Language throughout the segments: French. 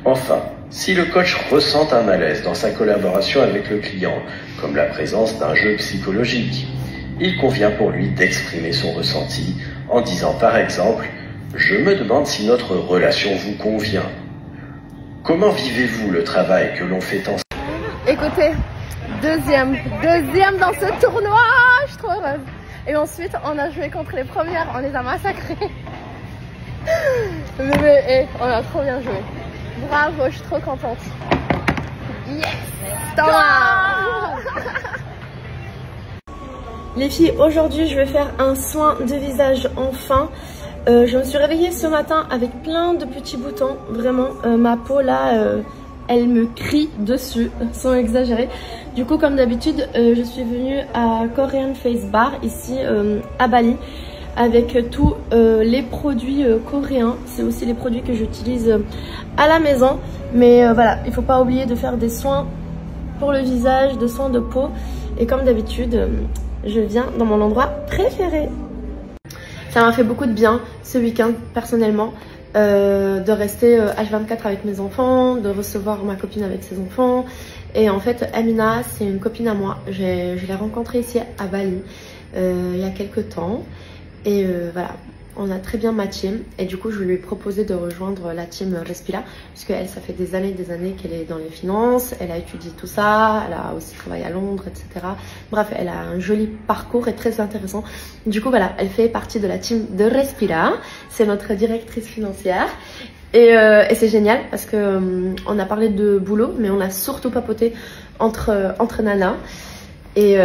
Enfin, si le coach ressent un malaise dans sa collaboration avec le client, comme la présence d'un jeu psychologique, il convient pour lui d'exprimer son ressenti en disant par exemple « Je me demande si notre relation vous convient. Comment vivez-vous le travail que l'on fait ensemble ?» Écoutez, deuxième dans ce tournoi, je suis trop heureuse. Et ensuite, on a joué contre les premières, on les a massacrées. Mais on a trop bien joué. Bravo, je suis trop contente. Yes, Thomas. Les filles, aujourd'hui, je vais faire un soin de visage enfin. Je me suis réveillée ce matin avec plein de petits boutons. Vraiment, ma peau là, elle me crie dessus, sans exagérer. Du coup, comme d'habitude, je suis venue à Korean Face Bar, ici à Bali, avec tous les produits coréens. C'est aussi les produits que j'utilise à la maison. Mais voilà, il ne faut pas oublier de faire des soins pour le visage, de soins de peau. Et comme d'habitude, je viens dans mon endroit préféré. Ça m'a fait beaucoup de bien ce week-end, personnellement. De rester H24 avec mes enfants, de recevoir ma copine avec ses enfants. Et en fait, Amina, c'est une copine à moi. Je l'ai rencontrée ici à Bali il y a quelques temps. Et voilà, on a très bien matché. Et du coup, je lui ai proposé de rejoindre la team Respira. Parce qu'elle, ça fait des années qu'elle est dans les finances. Elle a étudié tout ça. Elle a aussi travaillé à Londres, etc. Bref, elle a un joli parcours et très intéressant. Du coup, voilà, elle fait partie de la team de Respira. C'est notre directrice financière. Et c'est génial parce que on a parlé de boulot, mais on a surtout papoté entre nanas. Et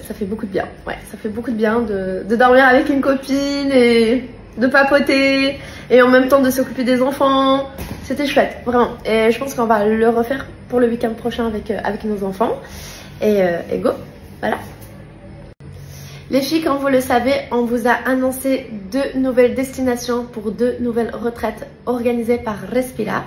ça fait beaucoup de bien. Ouais, ça fait beaucoup de bien de dormir avec une copine et de papoter et en même temps de s'occuper des enfants. C'était chouette, vraiment. Et je pense qu'on va le refaire pour le week-end prochain avec nos enfants. Et go, voilà. Les filles, comme vous le savez, on vous a annoncé 2 nouvelles destinations pour 2 nouvelles retraites organisées par Respira.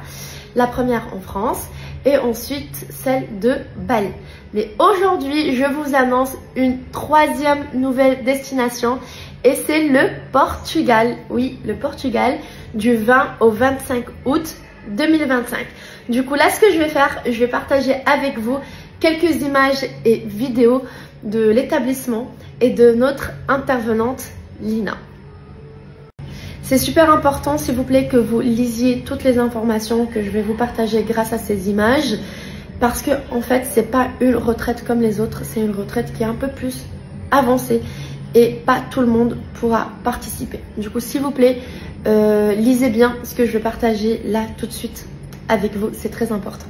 La première en France et ensuite celle de Bali. Mais aujourd'hui, je vous annonce une 3e nouvelle destination et c'est le Portugal. Oui, le Portugal du 20 au 25 août 2025. Du coup, là, ce que je vais faire, je vais partager avec vous quelques images et vidéos de l'établissement et de notre intervenante Lina. C'est super important, s'il vous plaît, que vous lisiez toutes les informations que je vais vous partager grâce à ces images. Parce que, en fait, c'est pas une retraite comme les autres, c'est une retraite qui est un peu plus avancée et pas tout le monde pourra participer. Du coup, s'il vous plaît, lisez bien ce que je vais partager là tout de suite avec vous, c'est très important.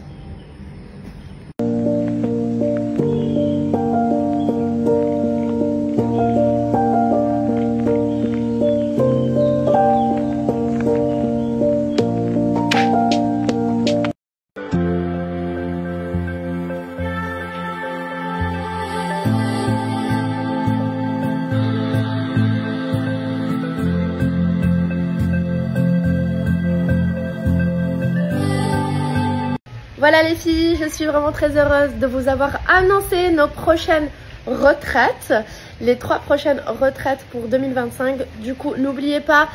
Voilà les filles, je suis vraiment très heureuse de vous avoir annoncé nos prochaines retraites, les 3 prochaines retraites pour 2025. Du coup, n'oubliez pas,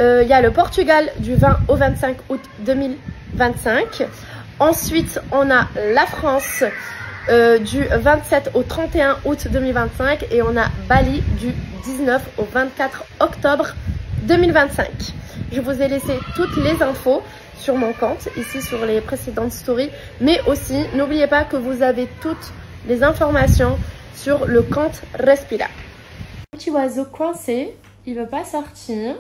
il y a le Portugal du 20 au 25 août 2025. Ensuite, on a la France du 27 au 31 août 2025 et on a Bali du 19 au 24 octobre 2025. Je vous ai laissé toutes les infos sur mon compte, ici sur les précédentes stories, mais aussi n'oubliez pas que vous avez toutes les informations sur le compte Respira. Petit oiseau coincé, il veut pas sortir.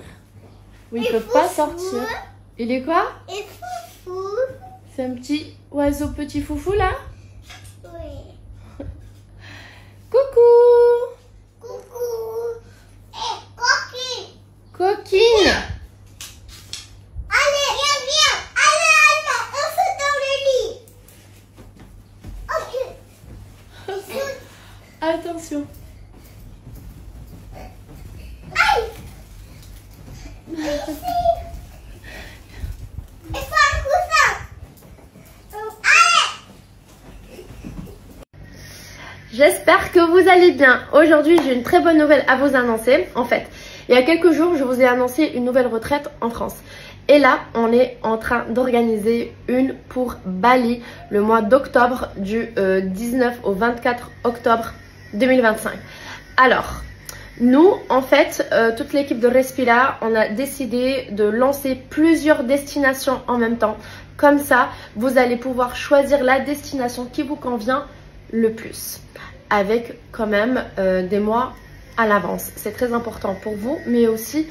Oui, il peut pas sortir. Il est quoi? Et foufou. C'est un petit oiseau petit foufou là? Oui. Coucou. Coucou. Et coquine. Coquine. Allez, viens. Allez, on saute dans le lit. Ok. Attention. Aïe. Ici. Il faut un coussin. Allez. J'espère que vous allez bien. Aujourd'hui, j'ai une très bonne nouvelle à vous annoncer. En fait, Il y a quelques jours, je vous ai annoncé une nouvelle retraite en France. Et là, on est en train d'organiser une pour Bali le mois d'octobre, du 19 au 24 octobre 2025. Alors, nous, en fait, toute l'équipe de Respira, on a décidé de lancer plusieurs destinations en même temps. Comme ça, vous allez pouvoir choisir la destination qui vous convient le plus. Avec quand même des mois à l'avance. C'est très important pour vous, mais aussi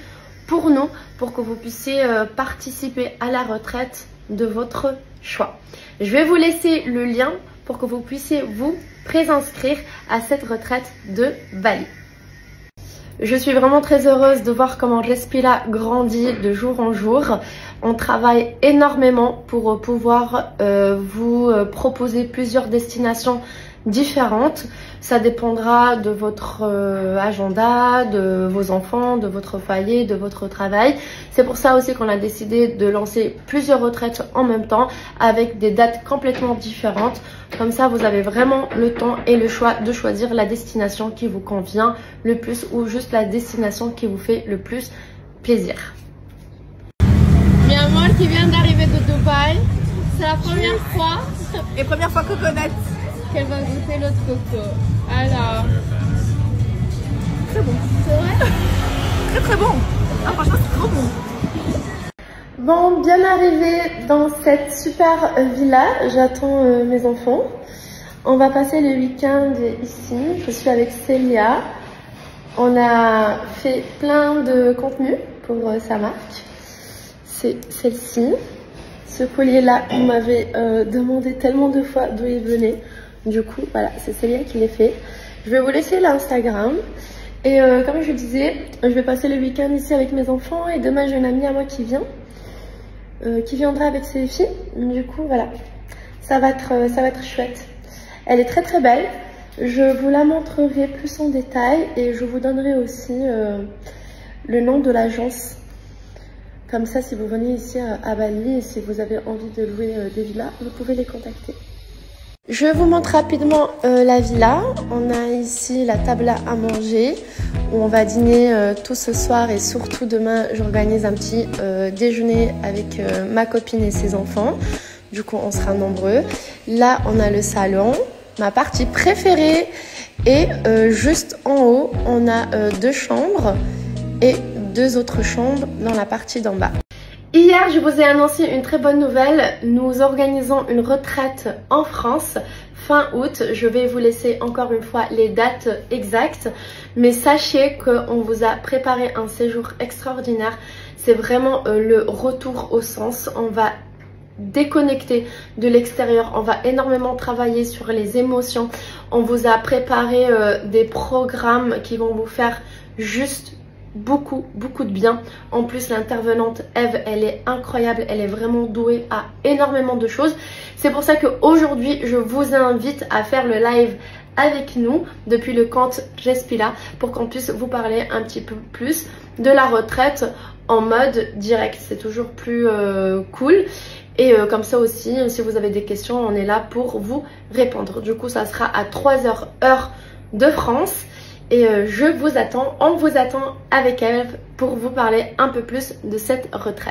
pour nous, pour que vous puissiez participer à la retraite de votre choix. Je vais vous laisser le lien pour que vous puissiez vous préinscrire à cette retraite de Bali. Je suis vraiment très heureuse de voir comment Respira grandit de jour en jour. On travaille énormément pour pouvoir vous proposer plusieurs destinations différentes. Ça dépendra de votre agenda, de vos enfants, de votre foyer, de votre travail. C'est pour ça aussi qu'on a décidé de lancer plusieurs retraites en même temps avec des dates complètement différentes. Comme ça, vous avez vraiment le temps et le choix de choisir la destination qui vous convient le plus ou juste la destination qui vous fait le plus plaisir. Mi amor qui vient d'arriver de Dubaï, c'est la première fois. Et première fois coconut. Qu'elle va goûter l'autre coco. Alors. Très bon. C'est vrai? Très très bon. Ah, franchement, c'est trop bon. Bon, bien arrivé dans cette super villa. J'attends mes enfants. On va passer le week-end ici. Je suis avec Célia. On a fait plein de contenu pour sa marque. C'est celle-ci. Ce collier-là, on m'avait demandé tellement de fois d'où il venait. Du coup, voilà, c'est Célia qui l'a fait. Je vais vous laisser l'Instagram. Et comme je disais, je vais passer le week-end ici avec mes enfants. Et demain, j'ai une amie à moi qui vient. Qui viendra avec ses filles. Du coup, voilà. Ça va être chouette. Elle est très très belle. Je vous la montrerai plus en détail. Et je vous donnerai aussi le nom de l'agence. Comme ça, si vous venez ici à Bali et si vous avez envie de louer des villas, vous pouvez les contacter. Je vous montre rapidement la villa. On a ici la table à manger où on va dîner tout ce soir et surtout demain, j'organise un petit déjeuner avec ma copine et ses enfants. Du coup, on sera nombreux. Là, on a le salon, ma partie préférée. Et juste en haut, on a 2 chambres et 2 autres chambres dans la partie d'en bas. Hier, je vous ai annoncé une très bonne nouvelle. Nous organisons une retraite en France fin août. Je vais vous laisser encore une fois les dates exactes. Mais sachez qu'on vous a préparé un séjour extraordinaire. C'est vraiment le retour au sens. On va déconnecter de l'extérieur. On va énormément travailler sur les émotions. On vous a préparé des programmes qui vont vous faire juste beaucoup de bien. En plus, l'intervenante Eve, elle est incroyable, elle est vraiment douée à énormément de choses. C'est pour ça qu'aujourd'hui, je vous invite à faire le live avec nous depuis le compte Respira pour qu'on puisse vous parler un petit peu plus de la retraite en mode direct. C'est toujours plus cool. Et comme ça aussi, si vous avez des questions, on est là pour vous répondre. Du coup, ça sera à 3h heure de France. Et je vous attends, on vous attend avec Eve pour vous parler un peu plus de cette retraite.